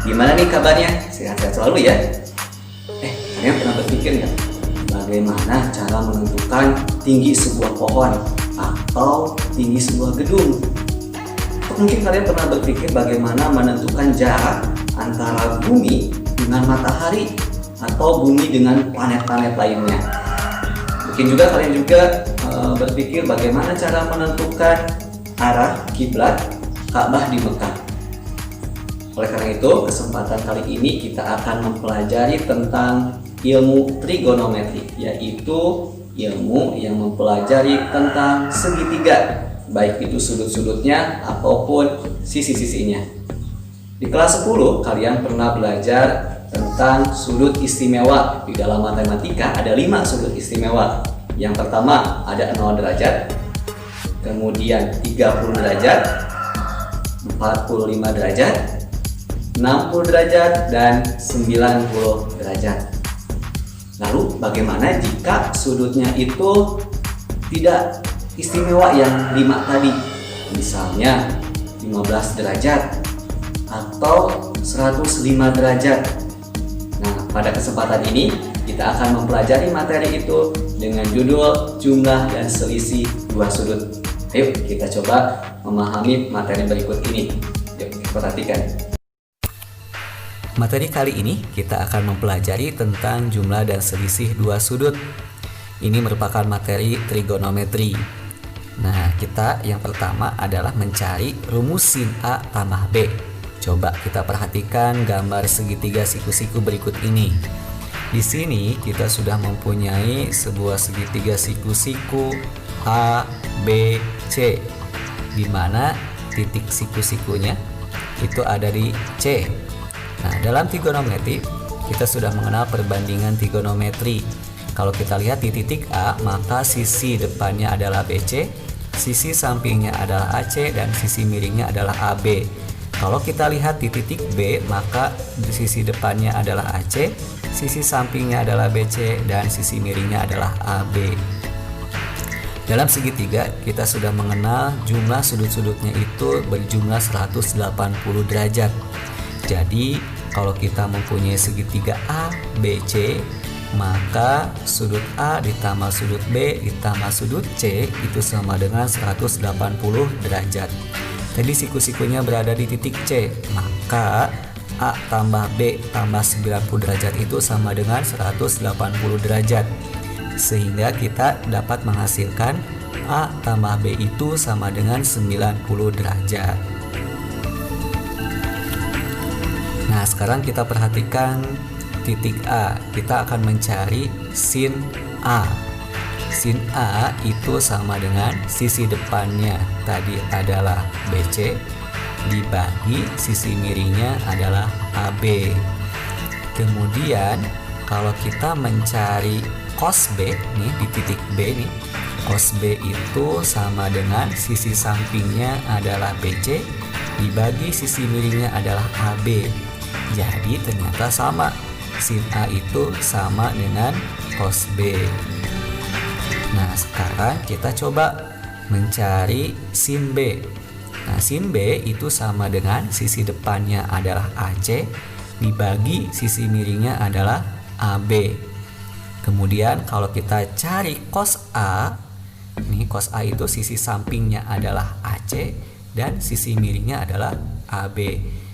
Gimana nih kabarnya? Sehat-sehat selalu ya? Kalian pernah berpikir nggak? Bagaimana cara menentukan tinggi sebuah pohon atau tinggi sebuah gedung? Atau mungkin kalian pernah berpikir bagaimana menentukan jarak antara bumi dengan matahari atau bumi dengan planet-planet lainnya? Mungkin juga kalian berpikir bagaimana cara menentukan arah kiblat Ka'bah di Mekah. Oleh karena itu, kesempatan kali ini kita akan mempelajari tentang ilmu trigonometri, yaitu ilmu yang mempelajari tentang segitiga, baik itu sudut-sudutnya ataupun sisi-sisinya. Di kelas 10 kalian pernah belajar tentang sudut istimewa. Di dalam matematika ada 5 sudut istimewa. Yang pertama ada 0 derajat, kemudian 30 derajat, 45 derajat, 60 derajat, dan 90 derajat. Lalu bagaimana jika sudutnya itu tidak istimewa yang 5 tadi? Misalnya 15 derajat atau 105 derajat. Nah, pada kesempatan ini kita akan mempelajari materi itu dengan judul jumlah dan selisih dua sudut. Ayo kita coba memahami materi berikut ini. Yuk kita perhatikan. Materi kali ini kita akan mempelajari tentang jumlah dan selisih dua sudut. Ini merupakan materi trigonometri. Nah, kita yang pertama adalah mencari rumus sin A tambah B. Coba kita perhatikan gambar segitiga siku-siku berikut ini. Di sini kita sudah mempunyai sebuah segitiga siku-siku A, B, C, di mana titik siku-sikunya itu ada di C. Nah, dalam trigonometri kita sudah mengenal perbandingan trigonometri. Kalau kita lihat di titik A, maka sisi depannya adalah BC, sisi sampingnya adalah AC, dan sisi miringnya adalah AB. Kalau kita lihat di titik B, maka sisi depannya adalah AC, sisi sampingnya adalah BC, dan sisi miringnya adalah AB. Dalam segitiga, kita sudah mengenal jumlah sudut-sudutnya itu berjumlah 180 derajat. Jadi, kalau kita mempunyai segitiga A, B, C, maka sudut A ditambah sudut B ditambah sudut C itu sama dengan 180 derajat. Jadi siku-sikunya berada di titik C, maka A tambah B tambah 90 derajat itu sama dengan 180 derajat. Sehingga kita dapat menghasilkan A tambah B itu sama dengan 90 derajat. Nah, sekarang kita perhatikan titik A. Kita akan mencari sin A. Sin A itu sama dengan sisi depannya tadi adalah BC dibagi sisi miringnya adalah AB. Kemudian kalau kita mencari cos B nih di titik B nih, cos B itu sama dengan sisi sampingnya adalah BC dibagi sisi miringnya adalah AB. Jadi ternyata sama, sin A itu sama dengan cos B. Nah, sekarang kita coba mencari sin B. Nah, sin B itu sama dengan sisi depannya adalah AC dibagi sisi miringnya adalah AB. Kemudian kalau kita cari cos A, nih cos A itu sisi sampingnya adalah AC dan sisi miringnya adalah AB.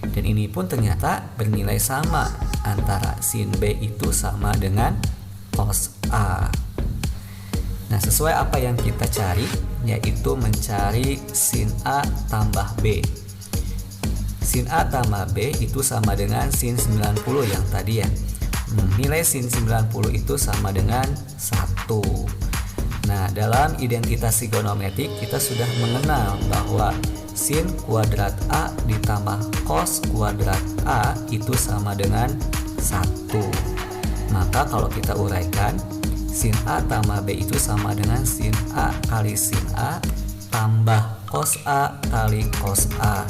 Dan ini pun ternyata bernilai sama, antara sin B itu sama dengan cos A. Nah, sesuai apa yang kita cari, yaitu mencari sin A tambah B. Sin A tambah B itu sama dengan sin 90 yang tadi ya. Nilai sin 90 itu sama dengan 1. Nah, dalam identitas trigonometrik kita sudah mengenal bahwa sin kuadrat A ditambah cos kuadrat A itu sama dengan 1. Maka kalau kita uraikan, sin A tambah B itu sama dengan sin A kali sin A tambah cos A kali cos A.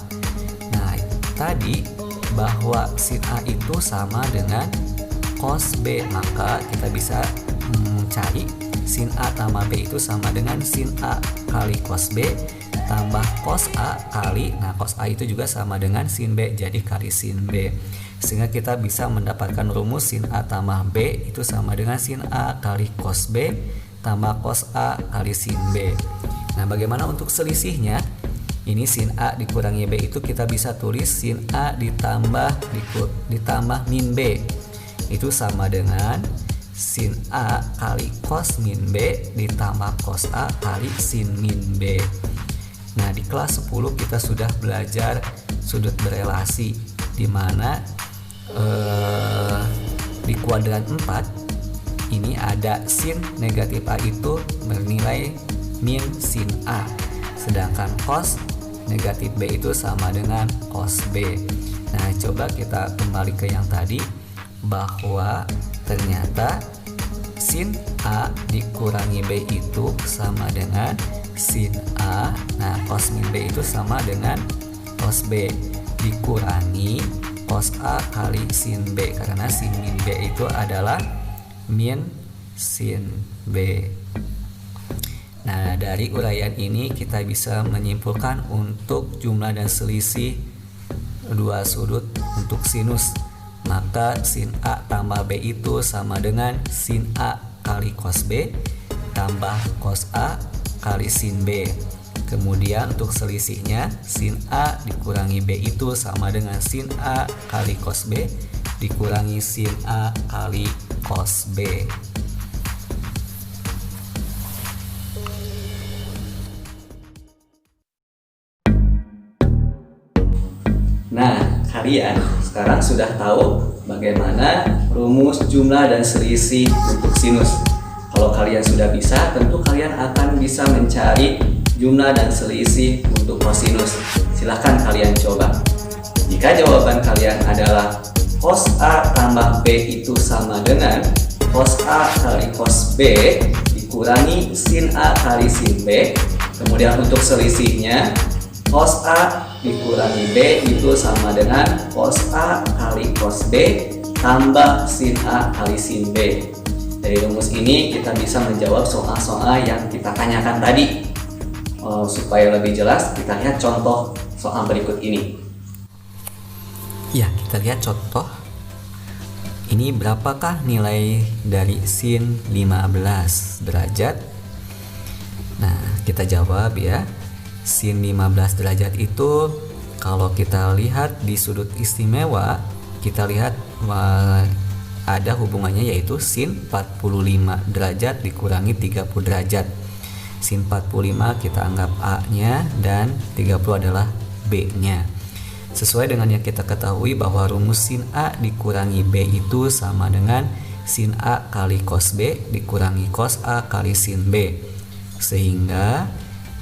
Nah, tadi bahwa sin A itu sama dengan cos B, maka kita bisa mencari sin A tambah B itu sama dengan sin A kali cos B tambah cos A kali, nah cos A itu juga sama dengan sin B, jadi kali sin B. Sehingga kita bisa mendapatkan rumus sin A tambah B itu sama dengan sin A kali cos B tambah cos A kali sin B. Nah, bagaimana untuk selisihnya? Ini sin A dikurangi B itu kita bisa tulis sin A ditambah min B itu sama dengan sin A kali cos min B ditambah cos A kali sin min B. Nah, di kelas 10 kita sudah belajar sudut berelasi, di mana di kuadran 4 ini ada sin negatif A itu bernilai min sin A, sedangkan cos negatif B itu sama dengan cos B. Nah, coba kita kembali ke yang tadi, bahwa ternyata sin A dikurangi B itu sama dengan sin A. Nah, cos min B itu sama dengan cos B dikurangi cos A kali sin B, karena sin min B itu adalah min sin B. Nah, dari uraian ini kita bisa menyimpulkan untuk jumlah dan selisih dua sudut untuk sinus. Maka sin A tambah B itu sama dengan sin A kali cos B tambah cos A kali sin B. Kemudian untuk selisihnya, sin A dikurangi B itu sama dengan sin A kali cos B dikurangi sin A kali cos B. Nah, kalian sekarang sudah tahu bagaimana rumus jumlah dan selisih untuk sinus. Kalau kalian sudah bisa, tentu kalian akan bisa mencari jumlah dan selisih untuk kosinus. Silahkan kalian coba. Jika jawaban kalian adalah cos A tambah B itu sama dengan cos A kali cos B dikurangi sin A kali sin B. Kemudian untuk selisihnya, cos A dikurangi B itu sama dengan cos A kali cos B tambah sin A kali sin B. Dari rumus ini kita bisa menjawab soal-soal yang kita tanyakan tadi. Supaya lebih jelas, kita lihat contoh soal berikut ini. Ya, kita lihat contoh. Ini berapakah nilai dari sin 15 derajat? Nah, kita jawab ya. Sin 15 derajat itu kalau kita lihat di sudut istimewa, kita lihat ada hubungannya, yaitu sin 45 derajat dikurangi 30 derajat. Sin 45 kita anggap A-nya dan 30 adalah B-nya. Sesuai dengan yang kita ketahui bahwa rumus sin A dikurangi B itu sama dengan sin A kali cos B dikurangi cos A kali sin B. Sehingga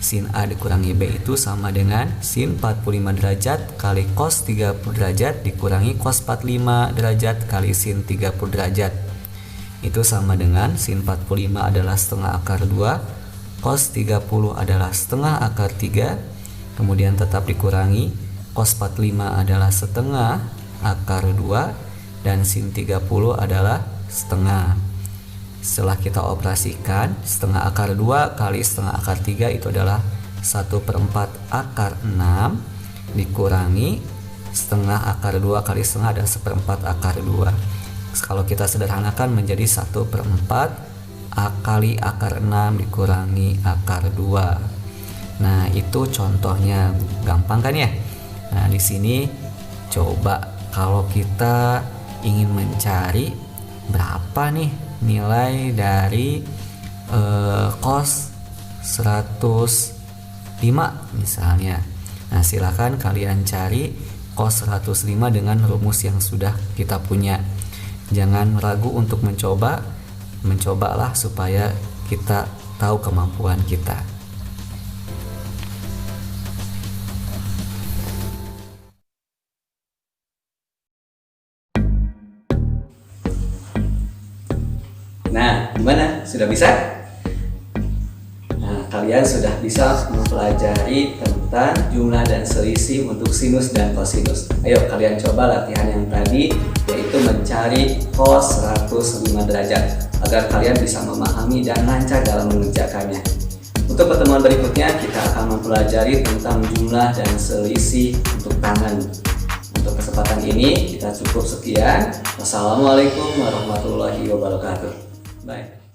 sin A dikurangi B itu sama dengan sin 45 derajat kali cos 30 derajat dikurangi cos 45 derajat kali sin 30 derajat. Itu sama dengan sin 45 adalah setengah akar 2, cos 30 adalah setengah akar 3, kemudian tetap dikurangi cos 45 adalah setengah akar 2 dan sin 30 adalah setengah. Setelah kita operasikan, setengah akar 2 kali setengah akar 3 itu adalah 1/4 akar 6 dikurangi setengah akar 2 kali setengah adalah 1/4 akar 2. Kalau kita sederhanakan menjadi 1/4 kali akar 6 dikurangi akar 2. Nah, itu contohnya, gampang kan ya? Nah, di sini coba kalau kita ingin mencari berapa nih nilai dari cos 105 misalnya. Nah, silakan kalian cari cos 105 dengan rumus yang sudah kita punya. Jangan ragu untuk mencobalah supaya kita tahu kemampuan kita. Nah, gimana? Sudah bisa? Nah, kalian sudah bisa mempelajari tentang jumlah dan selisih untuk sinus dan kosinus. Ayo kalian coba latihan yang tadi, yaitu mencari cos 105 derajat agar kalian bisa memahami dan lancar dalam mengerjakannya. Untuk pertemuan berikutnya kita akan mempelajari tentang jumlah dan selisih untuk tangan. Untuk kesempatan ini kita cukup sekian. Wassalamualaikum warahmatullahi wabarakatuh. Bye.